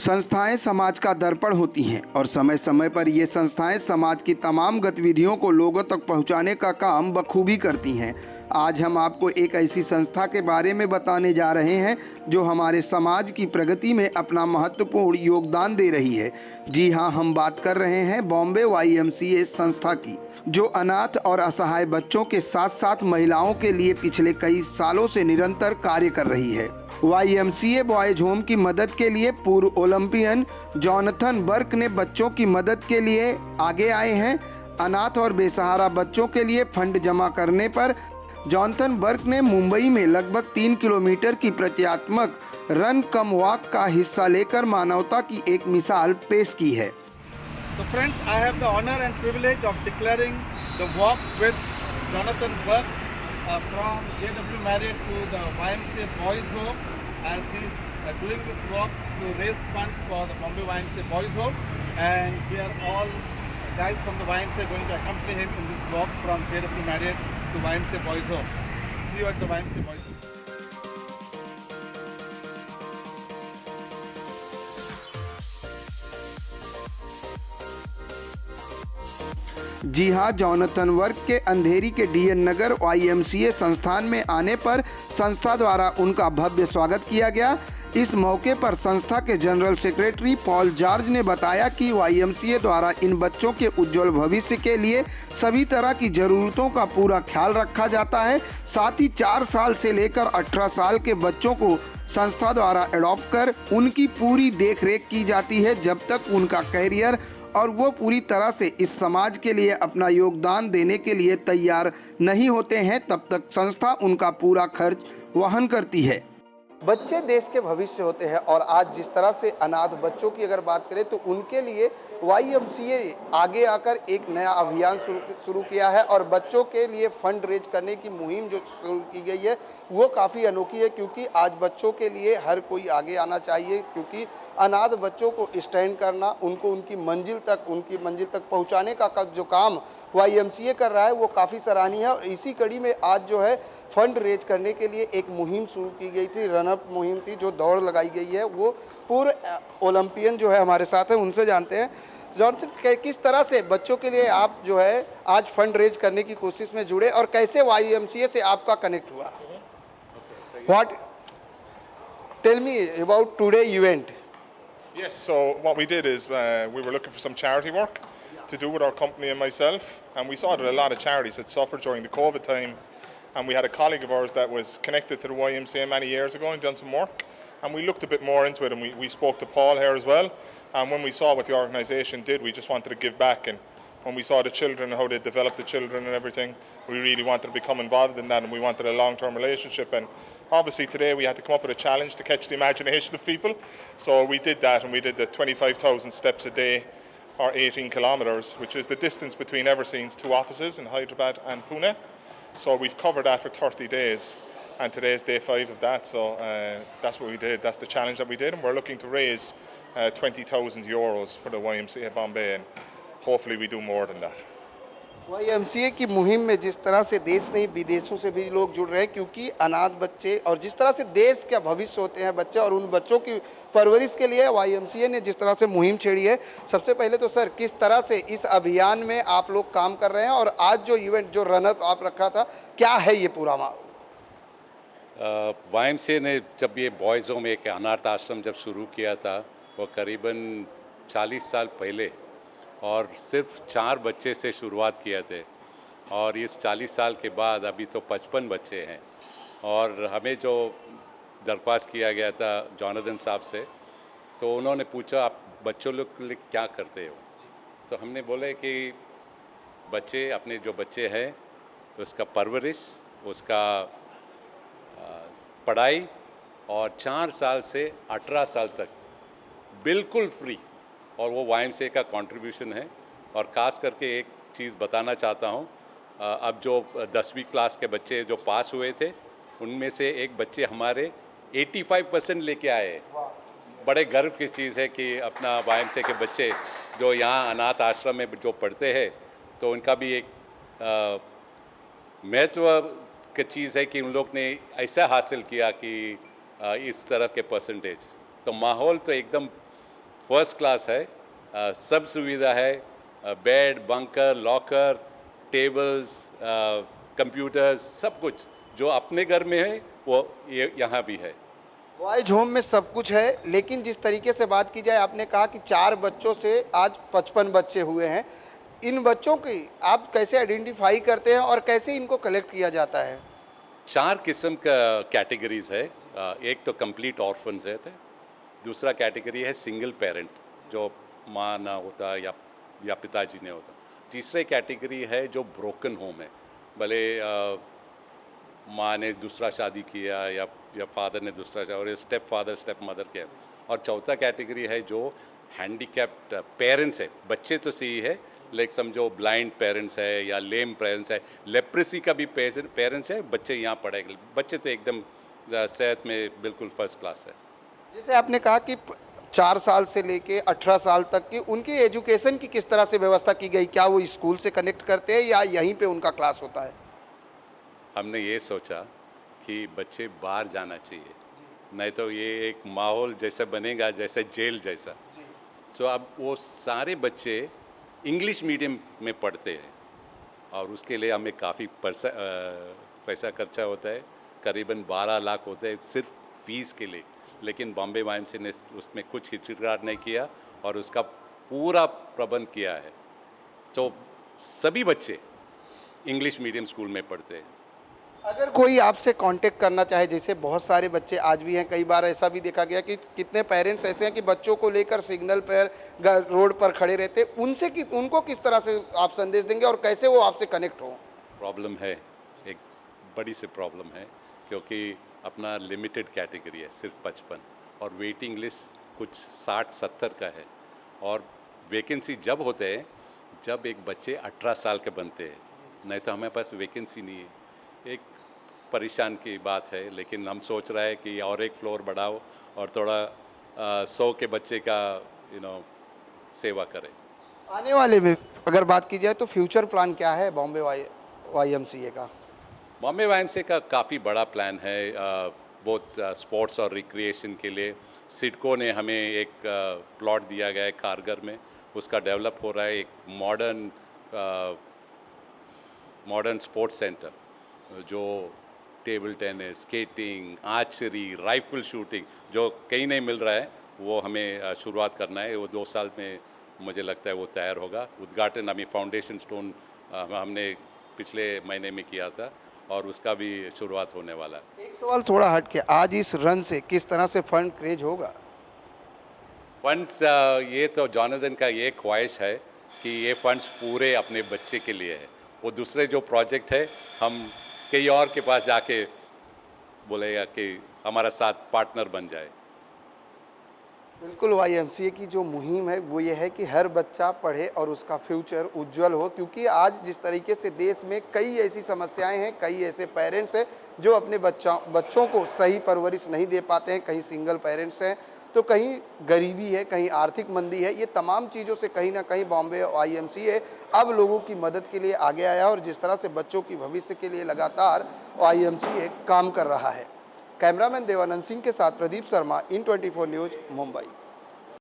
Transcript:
संस्थाएं समाज का दर्पण होती हैं और समय समय पर ये संस्थाएं समाज की तमाम गतिविधियों को लोगों तक पहुंचाने का काम बखूबी करती हैं। आज हम आपको एक ऐसी संस्था के बारे में बताने जा रहे हैं जो हमारे समाज की प्रगति में अपना महत्वपूर्ण योगदान दे रही है। जी हाँ, हम बात कर रहे हैं बॉम्बे YMCA संस्था की, जो अनाथ और असहाय बच्चों के साथ साथ महिलाओं के लिए पिछले कई सालों से निरंतर कार्य कर रही है। YMCA बॉयज होम की मदद के लिए पूर्व ओलंपियन जॉनथन बर्क ने बच्चों की मदद के लिए आगे आए हैं। अनाथ और बेसहारा बच्चों के लिए फंड जमा करने पर जॉनथन बर्क ने मुंबई में लगभग 3 किलोमीटर की प्रतीकात्मक रन कम वॉक का हिस्सा लेकर मानवता की एक मिसाल पेश की है। So friends, I have the honor and privilege of declaring the walk with Jonathan Burke from JW Marriott to the YMCA Boys Home, as he's doing this walk to raise funds for the Bombay YMCA Boys Home, and we are all guys from the YMCA going to accompany him in this walk from JW Marriott to YMCA Boys Home. See you at the YMCA Boys Home. जी हाँ, Jonathan work के अंधेरी के DN नगर YMCA संस्थान में आने पर संस्था द्वारा उनका भव्य स्वागत किया गया। इस मौके पर संस्था के जनरल सेक्रेटरी पॉल जॉर्ज ने बताया कि YMCA द्वारा इन बच्चों के उज्जवल भविष्य के लिए सभी तरह की ज़रूरतों का पूरा ख्याल रखा जाता है। साथ ही 4 साल से लेकर 18 साल के बच्चों को संस्था द्वारा एडॉप्ट कर उनकी पूरी देखरेख की जाती है जब तक उनका कैरियर और वो पूरी तरह से इस समाज के लिए अपना योगदान देने के लिए तैयार नहीं होते हैं, तब तक संस्था उनका पूरा खर्च वहन करती है। बच्चे देश के भविष्य होते हैं और आज जिस तरह से अनाथ बच्चों की अगर बात करें तो उनके लिए YMCA आगे आकर एक नया अभियान शुरू किया है और बच्चों के लिए फंड रेज करने की मुहिम जो शुरू की गई है वो काफ़ी अनोखी है, क्योंकि आज बच्चों के लिए हर कोई आगे आना चाहिए, क्योंकि अनाथ बच्चों को स्टैंड करना, उनको उनकी मंजिल तक पहुँचाने का जो काम YMCA कर रहा है वो काफ़ी सराहनीय है। और इसी कड़ी में आज जो है फंड रेज करने के लिए एक मुहिम शुरू की गई थी, रनअप मुहिम थी, जो दौड़ लगाई गई है। वो पूर्व ओलंपियन जो है हमारे साथ हैं, उनसे जानते हैं जॉनथन, किस तरह से बच्चों के लिए आप जो है आज फंड रेज करने की कोशिश में जुड़े और कैसे YMCA से आपका कनेक्ट हुआ? What? Tell me about today event. Yes, so what we did is we were looking for some charity work to do with our company and myself, and we saw that a lot of charities had suffered during the COVID time, and we had a colleague of ours that was connected to the YMCA many years ago and done some work, and we looked a bit more into it, and we spoke to Paul here as well, and when we saw what the organisation did, we just wanted to give back, and when we saw the children and how they developed the children and everything, we really wanted to become involved in that, and we wanted a long-term relationship. And obviously today we had to come up with a challenge to catch the imagination of people, so we did that, and we did the 25,000 steps a day, or 18 kilometres, which is the distance between Everseen's 2 offices in Hyderabad and Pune. So we've covered that for 30 days, and today is day 5 of that, so that's what we did. That's the challenge that we did, and we're looking to raise 20,000 euros for the YMCA Bombay, and hopefully we do more than that. YMCA की मुहिम में जिस तरह से देश नहीं विदेशों से भी लोग जुड़ रहे हैं, क्योंकि अनाथ बच्चे और जिस तरह से देश का भविष्य होते हैं बच्चे, और उन बच्चों की परवरिश के लिए YMCA ने जिस तरह से मुहिम छेड़ी है, सबसे पहले तो सर किस तरह से इस अभियान में आप लोग काम कर रहे हैं और आज जो इवेंट जो रनअप आप रखा था, क्या है ये पूरा YMCA ने जब ये बॉयज़ होम एक अनाथ आश्रम जब शुरू किया था वो करीबन 40 साल पहले, और सिर्फ 4 बच्चे से शुरुआत किए थे, और इस 40 साल के बाद अभी तो 55 बच्चे हैं। और हमें जो दरख्वास्त किया गया था जॉनथन साहब से, तो उन्होंने पूछा आप बच्चों लोग के लिए क्या करते हो, तो हमने बोले कि बच्चे अपने जो बच्चे हैं उसका परवरिश, उसका पढ़ाई, और 4 साल से 18 साल तक बिल्कुल फ्री, और वो YMCA का कंट्रीब्यूशन है। और ख़ास करके एक चीज़ बताना चाहता हूँ, अब जो 10वीं क्लास के बच्चे जो पास हुए थे उनमें से एक बच्चे हमारे 85% लेके आए, बड़े गर्व की चीज़ है कि अपना वाईएमसीए के बच्चे जो यहाँ अनाथ आश्रम में जो पढ़ते हैं तो उनका भी एक महत्व की चीज़ है कि उन लोग ने ऐसा हासिल किया कि इस तरह के परसेंटेज। तो माहौल तो एकदम फर्स्ट क्लास है, सब सुविधा है, bed, bunker, locker, tables, computers, सब कुछ जो अपने घर में है वो ये यहाँ भी है। बॉयज होम में सब कुछ है, लेकिन जिस तरीके से बात की जाए, आपने कहा कि 4 बच्चों से आज 55 बच्चे हुए हैं। इन बच्चों की आप कैसे आइडेंटिफाई करते हैं और कैसे इनको कलेक्ट किया जाता है? 4 किस्म का कैटेगरीज है। एक तो कंप्लीट ऑर्फन्स है, दूसरा कैटेगरी है सिंगल पेरेंट जो माँ ना होता या पिताजी ने होता। तीसरे कैटेगरी है जो ब्रोकन होम है, भले माँ ने दूसरा शादी किया या फादर ने दूसरा शादी और स्टेप फादर स्टेप मदर के। और चौथा कैटेगरी है जो हैंडीकैप्ड पेरेंट्स है, बच्चे तो सही है लेकिन समझो ब्लाइंड पेरेंट्स है या लेम पेरेंट्स है, लेप्रेसी का भी पेरेंट्स है, बच्चे यहाँ पढ़ेंगे। बच्चे तो एकदम सेहत में बिल्कुल फर्स्ट क्लास है। जैसे आपने कहा कि 4 साल से लेके 18 साल तक की उनकी एजुकेशन की किस तरह से व्यवस्था की गई? क्या वो स्कूल से कनेक्ट करते हैं या यहीं पे उनका क्लास होता है? हमने ये सोचा कि बच्चे बाहर जाना चाहिए, नहीं तो ये एक माहौल जैसा बनेगा जैसे जेल जैसा। तो अब वो सारे बच्चे इंग्लिश मीडियम में पढ़ते हैं और उसके लिए हमें काफ़ी पैसा खर्चा होता है, करीबन 12 लाख होते हैं सिर्फ फीस के लिए। लेकिन बॉम्बे वाईएमसीए ने उसमें कुछ हिचकिचाहट नहीं किया और उसका पूरा प्रबंध किया है। तो सभी बच्चे इंग्लिश मीडियम स्कूल में पढ़ते हैं। अगर कोई आपसे कांटेक्ट करना चाहे, जैसे बहुत सारे बच्चे आज भी हैं, कई बार ऐसा भी देखा गया कि कितने पेरेंट्स ऐसे हैं कि बच्चों को लेकर सिग्नल पर रोड पर खड़े रहते, उनको किस तरह से आप संदेश देंगे और कैसे वो आपसे कनेक्ट हो? प्रॉब्लम है, एक बड़ी सी प्रॉब्लम है, क्योंकि अपना लिमिटेड कैटेगरी है सिर्फ 55 और वेटिंग लिस्ट कुछ 60-70 का है। और वैकेंसी जब होते हैं जब एक बच्चे 18 साल के बनते हैं, नहीं तो हमारे पास वैकेंसी नहीं है। एक परेशान की बात है, लेकिन हम सोच रहे हैं कि और एक फ्लोर बढ़ाओ और थोड़ा 100 के बच्चे का सेवा करें। आने वाले में अगर बात की जाए तो फ्यूचर प्लान क्या है बॉम्बे वाईएमसीए का? बॉम्बे वाईएमसीए का काफ़ी बड़ा प्लान है, बहुत स्पोर्ट्स और रिक्रिएशन के लिए। सिडको ने हमें एक प्लॉट दिया गया है कारगर में, उसका डेवलप हो रहा है एक मॉडर्न स्पोर्ट्स सेंटर जो table tennis, skating, archery, rifle shooting जो कहीं नहीं मिल रहा है, वो हमें शुरुआत करना है। वो 2 साल में मुझे लगता है वो तैयार होगा। उद्घाटन अभी फाउंडेशन स्टोन हमने पिछले महीने में किया था और उसका भी शुरुआत होने वाला है। एक सवाल थोड़ा हट के, आज इस रन से किस तरह से फंड क्रेज होगा? फंड्स ये तो जॉनथन का ये ख्वाहिश है कि ये फंड्स पूरे अपने बच्चे के लिए है। वो दूसरे जो प्रोजेक्ट है हम कहीं और के पास जाके बोलेगा कि हमारा साथ पार्टनर बन जाए। बिल्कुल, वाईएमसीए की जो मुहिम है वो ये है कि हर बच्चा पढ़े और उसका फ्यूचर उज्जवल हो, क्योंकि आज जिस तरीके से देश में कई ऐसी समस्याएं हैं, कई ऐसे पेरेंट्स हैं जो अपने बच्चों को सही परवरिश नहीं दे पाते हैं। कहीं सिंगल पेरेंट्स हैं तो कहीं गरीबी है, कहीं आर्थिक मंदी है। ये तमाम चीज़ों से कहीं ना कहीं बॉम्बे वाईएमसीए अब लोगों की मदद के लिए आगे आया और जिस तरह से बच्चों की भविष्य के लिए लगातार वाईएमसीए काम कर रहा है। कैमरामैन देवानंद सिंह के साथ प्रदीप शर्मा, इन 24 न्यूज़, मुंबई।